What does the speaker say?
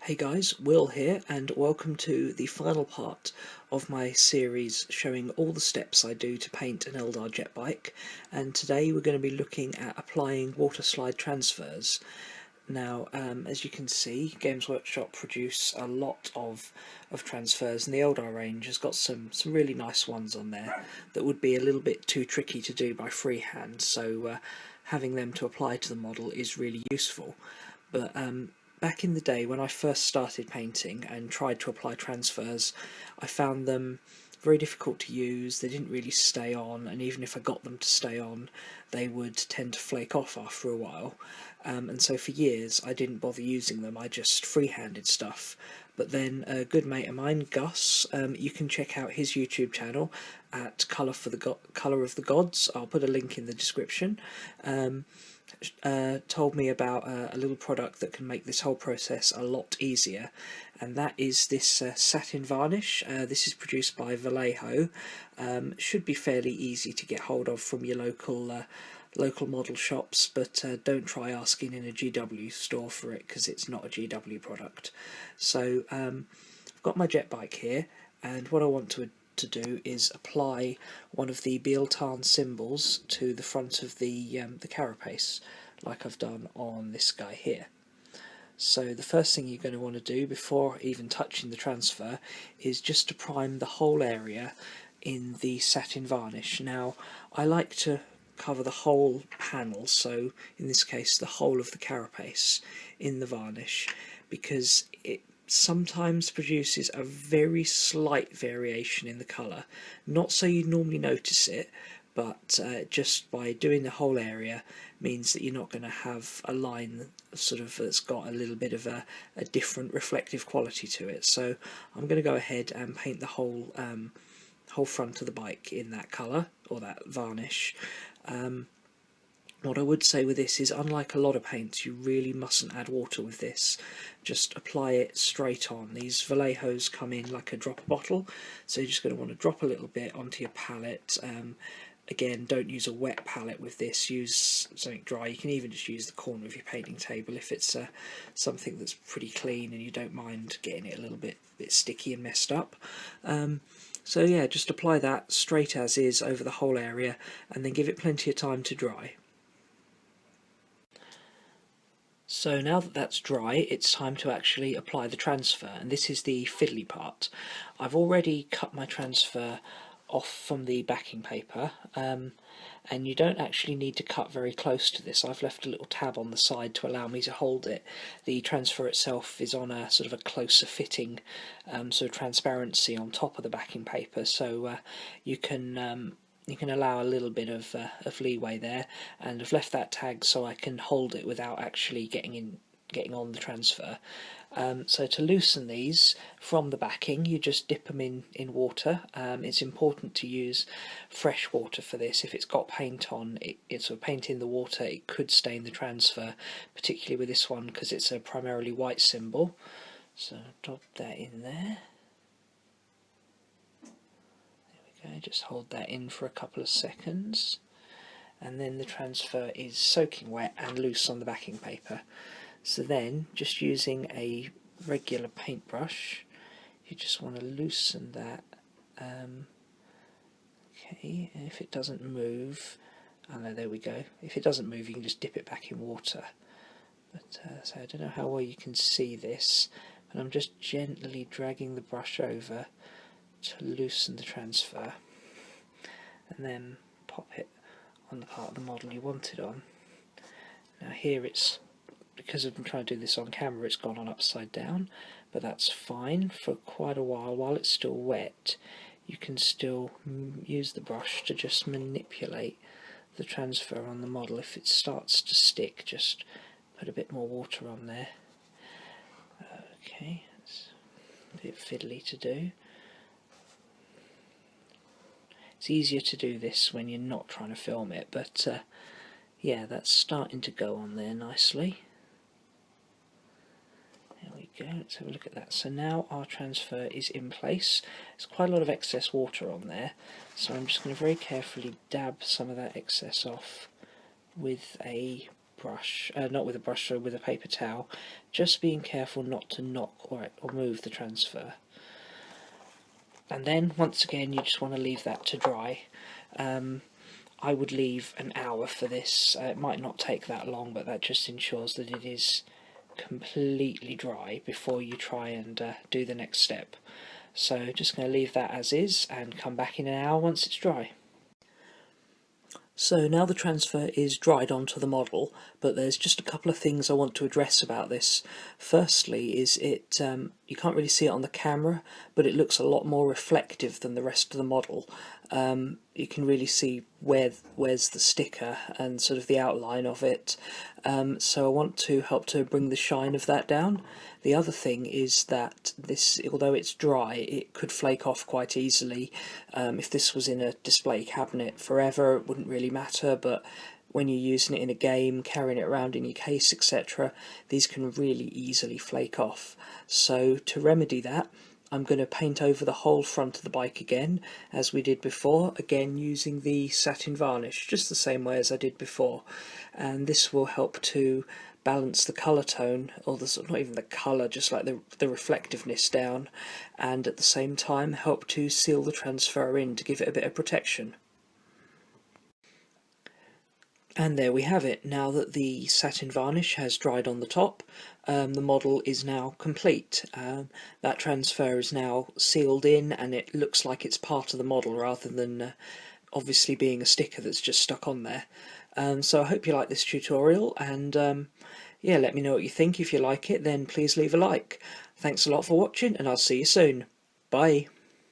Hey guys, Will here, and welcome to the final part of my series showing all the steps I do to paint an Eldar jet bike. And today we're going to be looking at applying water slide transfers. Now, as you can see, Games Workshop produce a lot of transfers, and the Eldar range has got some really nice ones on there that would be a little bit too tricky to do by freehand, so having them to apply to the model is really useful. But back in the day when I first started painting and tried to apply transfers, I found them very difficult to use. They didn't really stay on, and even if I got them to stay on, they would tend to flake off after a while. And so for years I didn't bother using them, I just freehanded stuff. But then a good mate of mine, Gus, you can check out his YouTube channel at Colour of the Gods. I'll put a link in the description. Told me about a little product that can make this whole process a lot easier, and that is this satin varnish. This is produced by Vallejo. Should be fairly easy to get hold of from your local model shops, but don't try asking in a GW store for it, because it's not a GW product. So I've got my jet bike here, and what I want to do is apply one of the Bieltan symbols to the front of the carapace, like I've done on this guy here. So the first thing you're going to want to do before even touching the transfer is just to prime the whole area in the satin varnish. Now, I like to cover the whole panel, so in this case the whole of the carapace, in the varnish, because it sometimes produces a very slight variation in the colour. Not so you'd normally notice it, but just by doing the whole area means that you're not going to have a line sort of that's got a little bit of a different reflective quality to it. So I'm going to go ahead and paint the whole front of the bike in that colour, or that varnish. What I would say with this is, unlike a lot of paints, you really mustn't add water with this. Just apply it straight on. These Vallejos come in like a dropper bottle, so you're just going to want to drop a little bit onto your palette. Again, don't use a wet palette with this, use something dry. You can even just use the corner of your painting table if it's something that's pretty clean and you don't mind getting it a little bit sticky and messed up. So yeah, just apply that straight as is over the whole area, and then give it plenty of time to dry. So now that that's dry, it's time to actually apply the transfer, and this is the fiddly part. I've already cut my transfer off from the backing paper, and you don't actually need to cut very close to this. I've left a little tab on the side to allow me to hold it. The transfer itself is on a sort of a closer fitting sort of transparency on top of the backing paper, so you can allow a little bit of leeway there, and I've left that tag so I can hold it without actually getting on the transfer. So to loosen these from the backing, you just dip them in water. It's important to use fresh water for this. If it's got paint on, it's sort of paint in the water, it could stain the transfer, particularly with this one because it's a primarily white symbol. So drop that in there. Okay, just hold that in for a couple of seconds, and then the transfer is soaking wet and loose on the backing paper. So then, just using a regular paintbrush, you just want to loosen that. Okay, and if it doesn't move, oh no, there we go. If it doesn't move, you can just dip it back in water. But so I don't know how well you can see this, but I'm just gently dragging the brush over to loosen the transfer, and then pop it on the part of the model you want it on. Now here it's, because I've been trying to do this on camera, it's gone on upside down, but that's fine for quite a while it's still wet. You can still use the brush to just manipulate the transfer on the model. If it starts to stick, just put a bit more water on there. Okay, it's a bit fiddly to do. It's easier to do this when you're not trying to film it, but yeah, that's starting to go on there nicely. There we go, let's have a look at that. So now our transfer is in place. There's quite a lot of excess water on there, so I'm just going to very carefully dab some of that excess off with a brush, not with a brush, so with a paper towel, just being careful not to knock or move the transfer. And then once again you just want to leave that to dry. I would leave an hour for this. It might not take that long, but that just ensures that it is completely dry before you try and do the next step. So just going to leave that as is and come back in an hour once it's dry. So now the transfer is dried onto the model, but there's just a couple of things I want to address about this. Firstly is you can't really see it on the camera, but it looks a lot more reflective than the rest of the model. You can really see where's the sticker and sort of the outline of it. So I want to help to bring the shine of that down. The other thing is that this, although it's dry, it could flake off quite easily. If this was in a display cabinet forever, it wouldn't really matter, but when you're using it in a game, carrying it around in your case, etc., these can really easily flake off. So to remedy that, I'm going to paint over the whole front of the bike again, as we did before, again using the satin varnish, just the same way as I did before. And this will help to balance the colour tone, or not even the colour, just like the reflectiveness down, and at the same time help to seal the transfer in to give it a bit of protection. And there we have it. Now that the satin varnish has dried on the top, the model is now complete. That transfer is now sealed in and it looks like it's part of the model rather than obviously being a sticker that's just stuck on there. So I hope you like this tutorial, and yeah, let me know what you think. If you like it, then please leave a like. Thanks a lot for watching, and I'll see you soon. Bye.